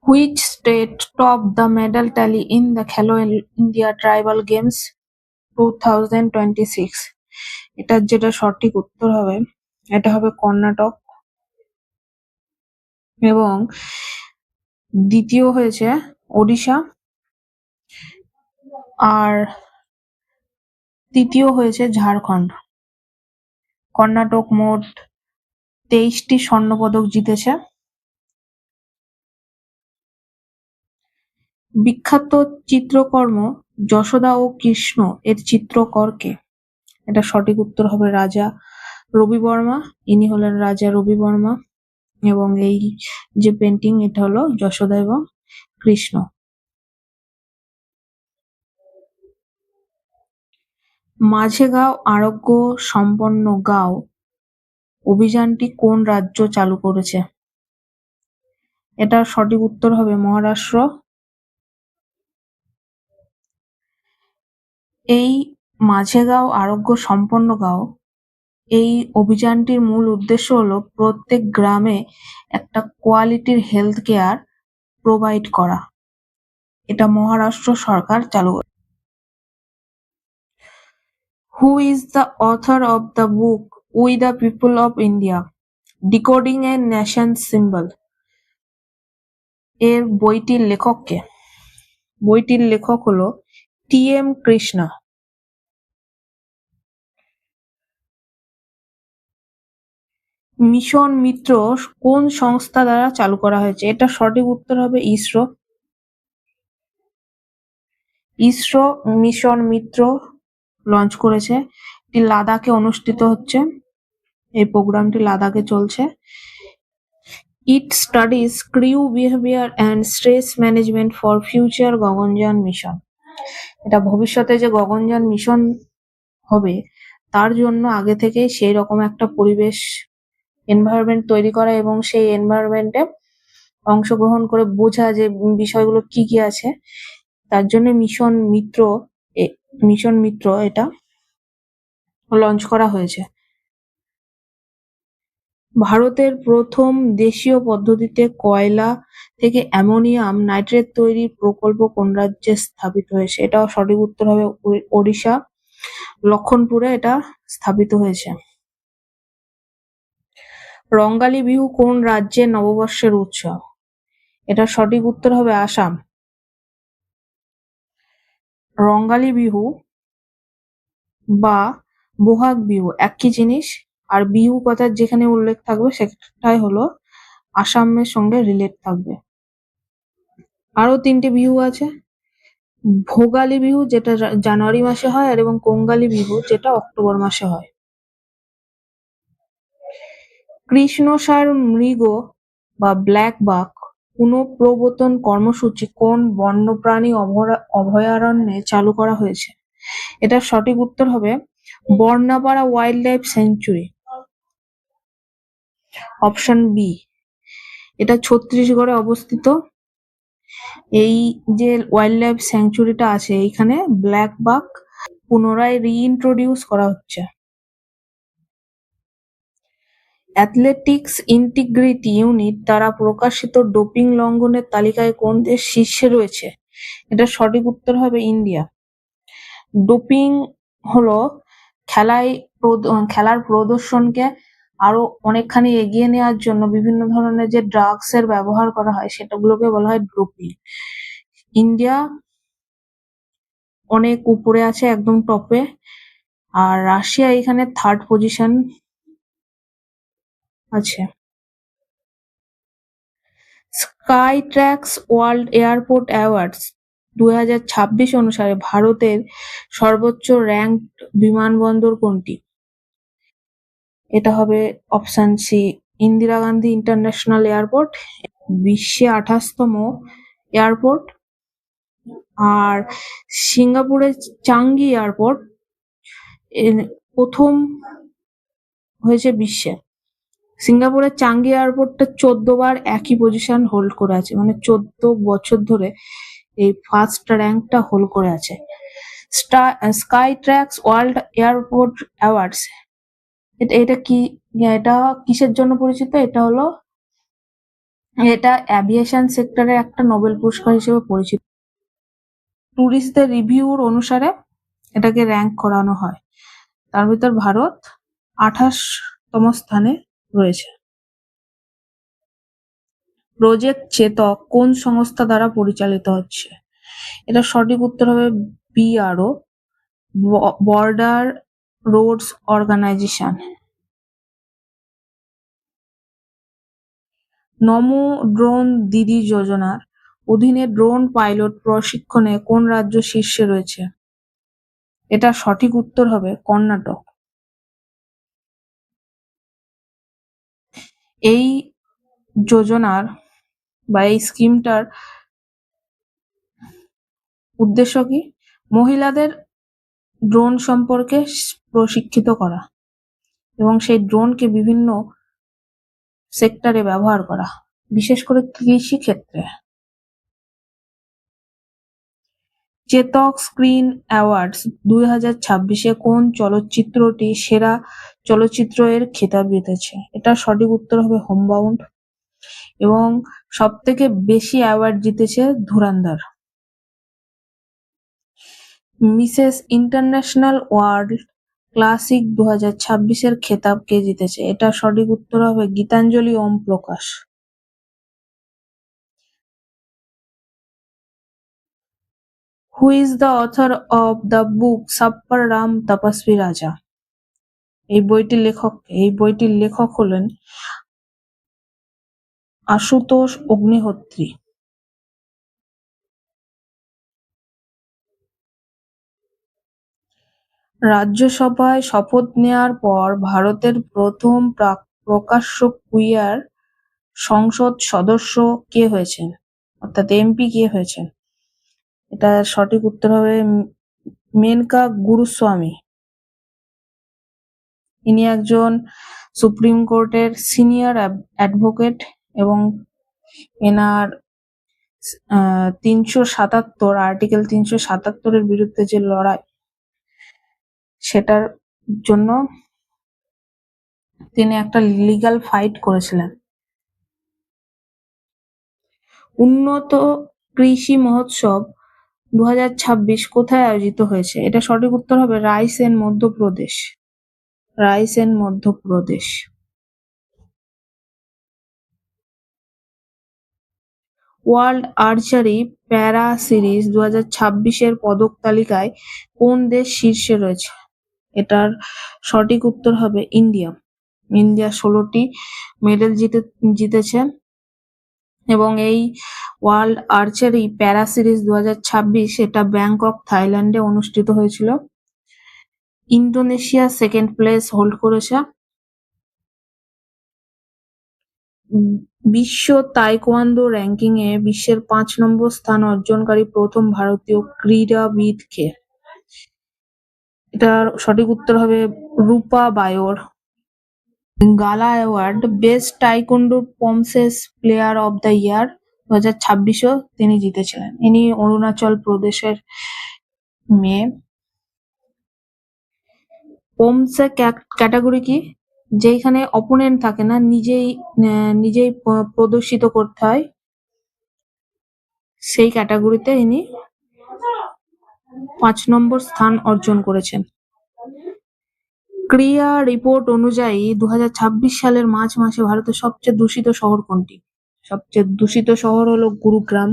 Which state topped the medal tally in the Khelo India Tribal Games 2026? এটার যেটা সঠিক উত্তর হবে এটা হবে কর্ণাটক, এবং দ্বিতীয় হয়েছে ওড়িশা, আর তৃতীয় হয়েছে ঝাড়খণ্ড। কর্ণাটক মোট 23টি স্বর্ণপদক জিতেছে। বিখ্যাত চিত্রকর্ম যশোদা ও কৃষ্ণ এর চিত্রকর কে? এটা সঠিক উত্তর হবে রাজা রবি বর্মা। ইনি হলেন রাজা রবি বর্মা, এবং এই যে পেন্টিং এটা হলো যশোদা এবং কৃষ্ণ। মাঝেগাঁও আরোগ্য সম্পন্ন গাঁও অভিযানটি কোন রাজ্য চালু করেছে? এটার সঠিক উত্তর হবে মহারাষ্ট্র। এই মাঝেগাঁও আরোগ্য সম্পন্ন গাঁও এই অভিযানটির মূল উদ্দেশ্য হলো প্রত্যেক গ্রামে একটা কোয়ালিটির হেলথ কেয়ার প্রোভাইড করা। এটা মহারাষ্ট্র সরকার চালু করে। Who is the author of the book We the People of India? Decoding a Nation's Symbol? এর বইটির লেখক কে? বইটির লেখক হলো টি.এম. কৃষ্ণা। মিশন মিত্র কোন সংস্থা দ্বারা চালু করা হয়েছে? এটা সঠিক উত্তর হবে ISRO. ISRO mission Mitra launch করেছে। এটি লাদাখে অনুষ্ঠিত হচ্ছে। এই প্রোগ্রামটি লাদাখে চলছে। It studies crew behaviour and stress management for future Gaganyaan mission. এটা ভবিষ্যতে যে গগনযান মিশন হবে তার জন্য আগে থেকেই সেই রকম একটা পরিবেশ এনভায়রনমেন্ট তৈরি করা, এবং সেই এনভায়রনমেন্টে অংশগ্রহণ করে বোঝা যে বিষয়গুলো কি কি আছে, তার জন্য মিশন মিত্র এটা লঞ্চ করা হয়েছে। ভারতের প্রথম দেশীয় পদ্ধতিতে কয়লা থেকে অ্যামোনিয়াম নাইট্রেট তৈরির প্রকল্প কোন রাজ্যে স্থাপিত হয়েছে? এটাও সঠিক উত্তর হবে ওড়িশা, লক্ষণপুরে এটা স্থাপিত হয়েছে। রঙ্গালী বিহু কোন রাজ্যের নববর্ষের উৎসব? এটা সঠিক উত্তর হবে আসাম। রঙ্গালী বিহু বা বহাগ বিহু একই জিনিস, আর বিহু কথার যেখানে উল্লেখ থাকবে সেটাই হলো আসামের সঙ্গে রিলেট থাকবে। আরো 3টে বিহু আছে। ভোগালী বিহু যেটা জানুয়ারি মাসে হয়, আর এবং কঙ্গালী বিহু যেটা অক্টোবর মাসে হয়। কৃষ্ণসার মৃগ বা ব্ল্যাক বাক পুনঃপ্রবর্তন কর্মসূচি কোন বন্যপ্রাণী অভয়ারণ্যে চালু করা হয়েছে? এটার সঠিক উত্তর হবে Barnawapara wild life sanctuary, option B. এটা ছত্তিশগড়ে অবস্থিত। এই যে ওয়াইল্ড লাইফ স্যাংচুরিটা আছে এইখানে ব্ল্যাক বাক পুনরায় রিইন্ট্রোডিউস করা হচ্ছে। অ্যাথলেটিক্স ইন্টিগ্রিটি ইউনিট দ্বারা প্রকাশিত ডোপিং লঙ্ঘনের তালিকায় কোন দেশ শীর্ষে রয়েছে? এটা সঠিক উত্তর হবে ইন্ডিয়া। ডোপিং হলো খেলার প্রদর্শনকে আরো অনেকখানি এগিয়ে নেওয়ার জন্য বিভিন্ন ধরনের যে ড্রাগস এর ব্যবহার করা হয় সেটাগুলোকে বলা হয় ডোপিং। ইন্ডিয়া অনেক উপরে আছে, একদম টপে, আর রাশিয়া এখানে 3rd পজিশন আছে। স্কাইট্র্যাক্স ওয়ার্ল্ড এয়ারপোর্ট অ্যাওয়ার্ডস 2026 অনুসারে ভারতের সর্বোচ্চ র্যাঙ্কড বিমানবন্দর কোনটি? এটা হবে option C, Indira Gandhi international airport, বিশ্বে 28তম এয়ারপোর্ট। আর সিঙ্গাপুরের চাঙ্গি এয়ারপোর্ট প্রথম হয়েছে বিশ্বে। সিঙ্গাপুরের চাঙ্গি এয়ারপোর্টটা 14 বার একই পজিশন হোল্ড করে আছে, মানে 14 বছর ধরে এই ফার্স্ট র্যাঙ্কটা হোল্ড করে আছে। স্কাইট্র্যাক্স ওয়ার্ল্ড এয়ারপোর্ট অ্যাওয়ার্ডস এটা কিসের জন্য পরিচিত? এটা হলো এটা অ্যাভিয়েশন সেক্টরে একটা নোবেল পুরস্কার হিসেবে পরিচিত। ট্যুরিস্টদের রিভিউর অনুসারে এটাকে র্যাঙ্ক করানো হয়। তার ভিতর ভারত 28তম স্থানে রয়েছে। প্রজেক্ট চেতক কোন সংস্থা দ্বারা পরিচালিত হচ্ছে? এটা সঠিক উত্তর হবে BRO, বর্ডার রোডস অর্গানাইজেশন। নমো ড্রোন দিদি যোজনার অধীনে ড্রোন পাইলট প্রশিক্ষণে কোন রাজ্য শীর্ষে রয়েছে? এটা সঠিক উত্তর হবে কর্ণাটক। এই যোজনার বা এই স্কিমটার উদ্দেশ্য কি? মহিলাদের ড্রোন সম্পর্কে প্রশিক্ষিত করা এবং সেই ড্রোনকে বিভিন্ন সেক্টরে ব্যবহার করা, বিশেষ করে কৃষি ক্ষেত্রে। চেতক স্ক্রিন অ্যাওয়ার্ডস 2026-এ কোন চলচ্চিত্রটি সেরা চলচ্চিত্র এর খেতাব জিতেছে? এটা সঠিক উত্তর হবে হোমবাউন্ড। এবং সব থেকে বেশি অ্যাওয়ার্ড জিতেছে Dhurandhar. Mrs International World Classic 2026-এর খেতাব কে জিতেছে? এটা সঠিক উত্তর হবে Geetanjali Om Prakash. Who is the author of the book Sappar Ram Tapasvi Raja? এই বইটির লেখক হলেন আশুতোষ অগ্নিহোত্রী। রাজ্যসভায় শপথ নেয়ার পর ভারতের প্রথম প্রকাশ্য কুইয়ার সংসদ সদস্য কে হয়েছেন, অর্থাৎ MP কে হয়েছেন? এটা সঠিক উত্তর হবে মেনকা গুরুস্বামী। ইনি একজন সুপ্রিম কোর্টের সিনিয়র অ্যাডভোকেট এবং এনার আর্টিকেল 377-এর বিরুদ্ধে যে লড়াই, সেটার জন্য তিনি একটা লিগ্যাল ফাইট করেছিলেন। উন্নত কৃষি মহোৎসব 2026 কোথায় আয়োজিত হয়েছে? এটা সঠিক উত্তর হবে রাইসেন, মধ্যপ্রদেশ। ওয়ার্ল্ড আর্চারি প্যারা সিরিজ 2026-এর পদক তালিকায় কোন দেশ শীর্ষে রয়েছে? এটার সঠিক উত্তর হবে ইন্ডিয়া। 16টি মেডেল জিতেছে এবং এই ওয়ার্ল্ড আর্চারি প্যারা সিরিজ 2026 এটা ব্যাংকক, থাইল্যান্ডে অনুষ্ঠিত হয়েছিল। ইন্দোনেশিয়া সেকেন্ড প্লেস হোল্ড করেছে। বিশ্ব তাইকোয়ান্দো র্যাঙ্কিং এ বিশ্বের 5 নম্বর স্থান অর্জনকারী প্রথম ভারতীয় ক্রীড়াবিদ কে? এটার সঠিক উত্তর হবে Rupa Bayor. Gala award best taekwondo poomsae player of the year 2026-ও তিনি জিতেছিলেন। ইনি অরুণাচল প্রদেশের মেয়ে। পমসে ক্যাটাগরি কি? যেখানে অপোনেন্ট থাকে না, নিজেই প্রদর্শিত করতে হয়, সেই ক্যাটাগরিতে ইনি 5 নম্বর স্থান অর্জন করেছেন। ক্রিয়া রিপোর্ট অনুযায়ী 2026 সালের মার্চ মাসে ভারতের সবচেয়ে দূষিত শহর কোনটি? সবচেয়ে দূষিত শহর হলো গুরুগ্রাম।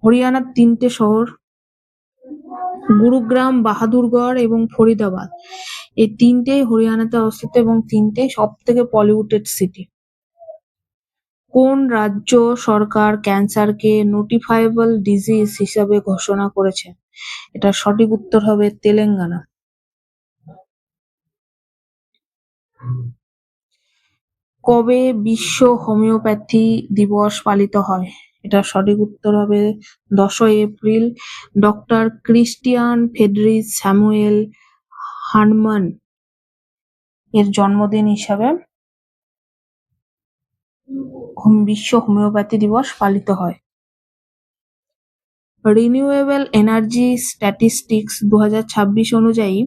হরিয়ানার 3টে শহর গুরুগ্রাম, বাহাদুরগড় এবং ফরিদাবাদ, এই 3টেই হরিয়ানাতে অবস্থিত এবং 3টেই সব থেকে পলিউটেড সিটি। কোন রাজ্য সরকার ক্যান্সারকে নোটিফায়েবল ডিজিজ হিসাবে ঘোষণা করেছে? এটা সঠিক উত্তর হবে তেলেঙ্গানা। কবে বিশ্ব হোমিওপ্যাথি দিবস পালিত হয়? এটা সঠিক উত্তর হবে 10 April. Doctor Christian Friedrich Samuel Hahnemann এর জন্মদিন হিসাবে বিশ্ব হোমিওপ্যাথি দিবস পালিত হয়। রিনিউয়েবল এনার্জি স্ট্যাটিস্টিক্স 2026 অনুযায়ী